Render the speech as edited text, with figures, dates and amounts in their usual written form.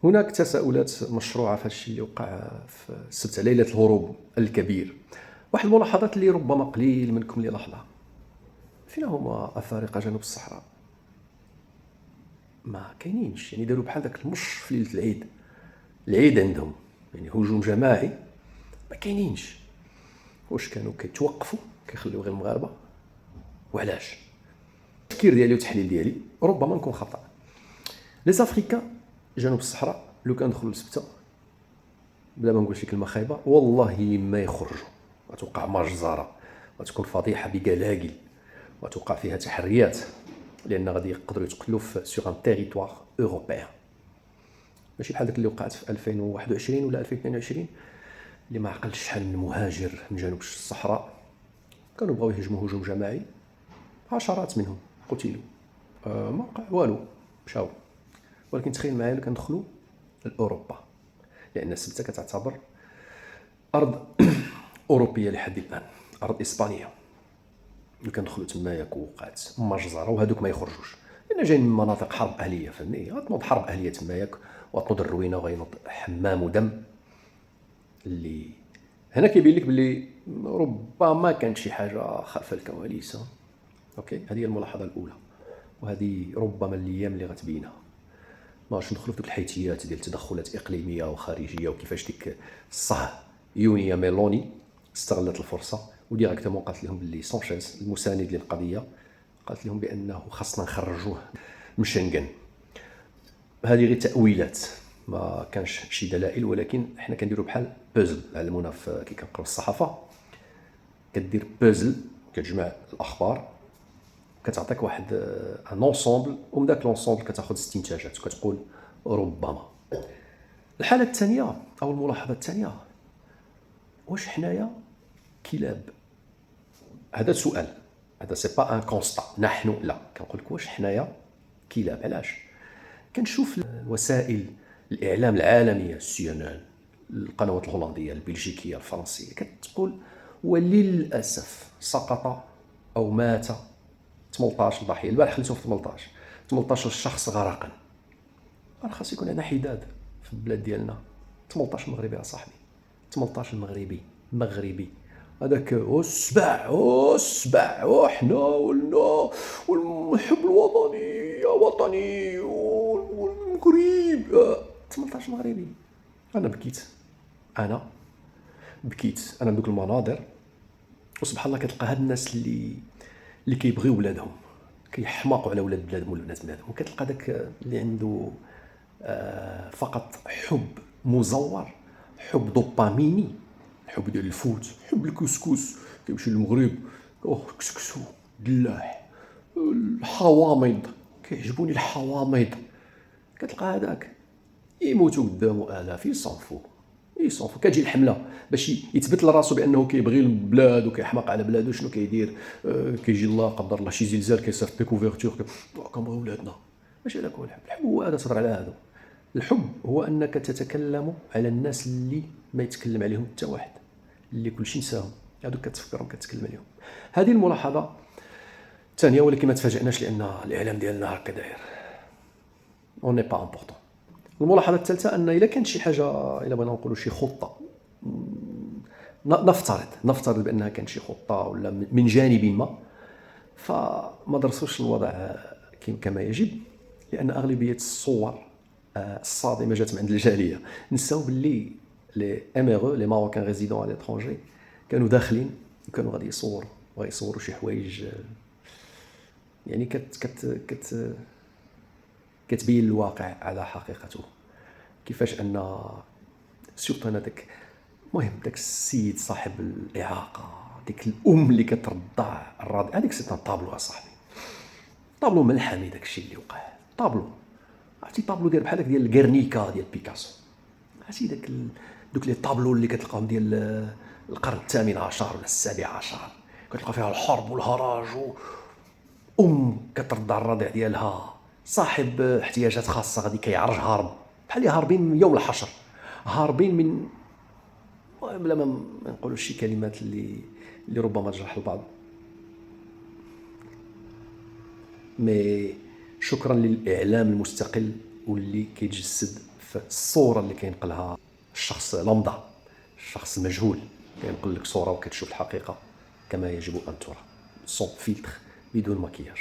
هناك تساؤلات مشروعة في الشيء اللي وقع في السبت، ليلة الهروب الكبير. واحد الملاحظات اللي ربما قليل منكم اللي لاحظها: فين هما أفارقة جنوب الصحراء؟ ما كاينينش. يعني داروا بحال داك المش في ليلة العيد. العيد عندهم يعني هجوم جماعي، ما كاينينش. واش كانوا كيتوقفوا كيخليو غير المغاربة؟ وعلاش؟ التفكير ديالي والتحليل ديالي ربما نكون خطأ. لي زافريكان جنوب الصحراء لو كان دخلوا لسبته، بلا ما نقول شي كلمه خايبه، والله ما يخرجوا. غتوقع مجزره، غتكون فضيحه بقلاقل، وتوقع فيها تحريات، لان غادي يقدروا يتقتلوا في سور ان تيريتوار اوروبيان. ماشي بحال داك اللي وقعت في 2021 ولا 2022 اللي ما عقلش شحال من مهاجر من جنوب الصحراء كانوا بغاو يهجموا هجوم جماعي، عشرات منهم قتلوا. ما وقع والو، مشاو. ولكن تخيل معايا لو كندخلوا لاوروبا، لان سبته كتعتبر ارض اوروبيه لحد الان، ارض اسبانيه. لو كندخلوا تماياك وقعت مجزره، وهذوك ما يخرجوش لان جايين من مناطق حرب اهليه. فهمتني؟ غتنوض حرب اهليه تماياك، وغتنوض الروينه، وغينوض حمام ودم. اللي هنا كيبين لك باللي ربما كانت شي حاجه خلف الكواليس. اوكي، هذه هي الملاحظه الاولى، وهذه ربما الايام اللي غتبينها. ما غاديش ندخلوا في دوك الحيتيات ديال التدخلات اقليميه وخارجيه، وكيفاش ديك يونيا ميلوني استغلت الفرصه وديريكتومون قالت لهم باللي سانشيز المساند للقضيه قالت لهم بانه خاصنا نخرجوه من شنغن. هذه غير تاويلات، ما كانش شي دلائل، ولكن حنا كنديروا بحال بوزل. علمونا في كي كنقراو الصحافه، كدير بوزل، كتجمع الاخبار، كتعطيك واحد ان اونسومبل، ومن داك لونسومبل كتاخذ استنتاجات وكتقول ربما. الحاله الثانيه او الملاحظه الثانيه: واش حنايا كلاب؟ هذا سؤال، هذا سي با ان كونستا. نحن لا، كنقول لك واش حنايا كلاب؟ علاش؟ كنشوف الوسائل الاعلام العالميه، السي ان ان، القنوات الهولنديه، البلجيكيه، الفرنسيه، كتقول وللاسف سقط او مات 18 ضحيه. البارح خليتهم في 18 شخص غرقا. راه خاص يكون عندنا حداد في البلاد ديالنا. 18 مغربي يا صاحبي، 18 مغربي. هذاك السبع وحنا ولنا والحب الوطني يا وطني والمغرب. 18 مغربي. انا بكيت انا بدوك المناظر. وسبحان الله كتلقى هاد الناس اللي كيبغيو ولادهم، كيحماقوا على ولاد بلادهم والبنات بلادهم، وكتلقى داك اللي عنده فقط حب مزور، حب دوباميني، حب ديال الفوت، حب الكسكس، كيمشي للمغرب كسكسو دلاح، الحوامض، كيعجبوني الحوامض. كتلقى هذاك يموتوا قدامه الاف، يصنفوا. كتجي الحمله باش يثبت لراسو بانه كيبغي البلاد وكيحماق على بلادو. شنو كيدير؟ كيجي الله قدر الله شي زلزال، كيصيفط ديكوفيرتور، كنبغيو ولادنا. ماشي هذاك هو الحب. الحب هو هذا، تهضر على هذا. الحب هو انك تتكلم على الناس اللي ما يتكلم عليهم حتى واحد، اللي كلشي نساهم، هذوك كتفكرهم كتكلم عليهم. هذه الملاحظه الثانيه، ولكن ما تفاجئناش لان الاعلام ديالنا هكا داير، اون ني با امبورطون. الملاحظه الثالثه ان الا كانت شي حاجه، الا بغينا نقولوا شي خطه، نفترض بانها كانت شي خطه ولا من جانب ما، فما درسوش الوضع كما يجب، لان اغلبيه الصور الصادمه جات من عند الجاليه. نساو باللي لي ام ار لي ماروكان ريزيدون على لترونجي كانوا داخلين وكانوا غادي يصوروا شي حوايج، يعني كتبين الواقع على حقيقته. كيفاش ان سورتو انا داك، المهم داك السيد صاحب الاعاقه، ديك الام اللي كترضع الرضيع، هذيك سيت طابلو يا صاحبي، طابلو ملحمي. داك الشيء اللي وقع طابلو، عرفتي طابلو ديال بحال ديال غيرنيكا ديال بيكاسو. عرفتي دوك لي طابلو اللي كتلقاهم ديال القرن الثامن عشر ولا السابع عشر، كتلقى فيها الحرب والهراج كترضع الرضيع ديالها، صاحب احتياجات خاصه غادي كيعرج هارب، بحال اللي هاربين من يوم الحشر، هاربين من، بلا ما نقولوا شي كلمات اللي ربما تجرح البعض. مي شكرا للاعلام المستقل واللي كيتجسد في الصوره اللي كينقلها الشخص لمضة، الشخص مجهول كينقل لك صوره وكتشوف الحقيقه كما يجب ان ترى، سون فيلتر، بدون مكياج.